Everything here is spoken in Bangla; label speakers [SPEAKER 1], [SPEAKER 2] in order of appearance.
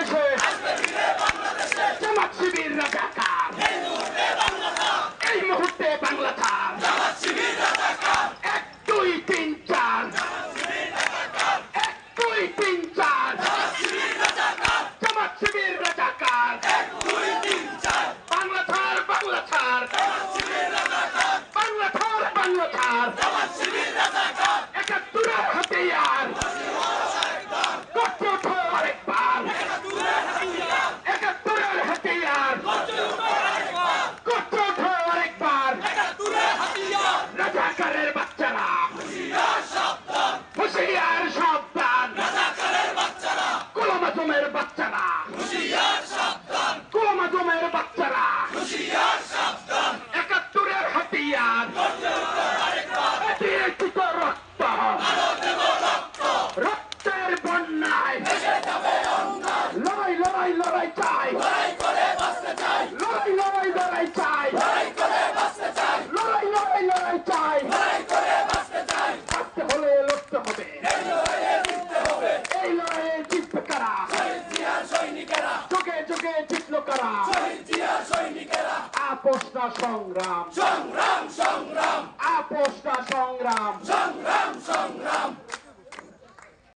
[SPEAKER 1] বাংলাদেশে জামাত শিবির রাজাকার এই মুহূর্তে বাংলা ছাড় 1 2 3 4 1 2 3 4 জামাত শিবির রাজাকার বাংলা ছাড় বাংলা ছাড় বাংলা ছাড় বাংলা ছাড় 71 হাতিয়ার করতে ওঠো আরেকবার 71 হাতিয়ার করতে ওঠো আরেকবার রাজাকারের বাচ্চারা হুঁশিয়ার সাবধান গোলাম আজমের বাচ্চারা গোলাম আজমের বাচ্চারা 71 হাতিয়ার দিয়েছিত রক্ত রক্তের বন্যায় লড়াই লড়াই লড়াই চাই লড়াই লড়াই লড়াই চাই লড়াই লড়াই লড়াই চাই বাঁচতে হলে লড়তে হবে এই লড়াইয়ে জিতবে কারা যোগে যোগে জিতল কারা আপোষটা সংগ্রাম আপোষটা সংগ্রাম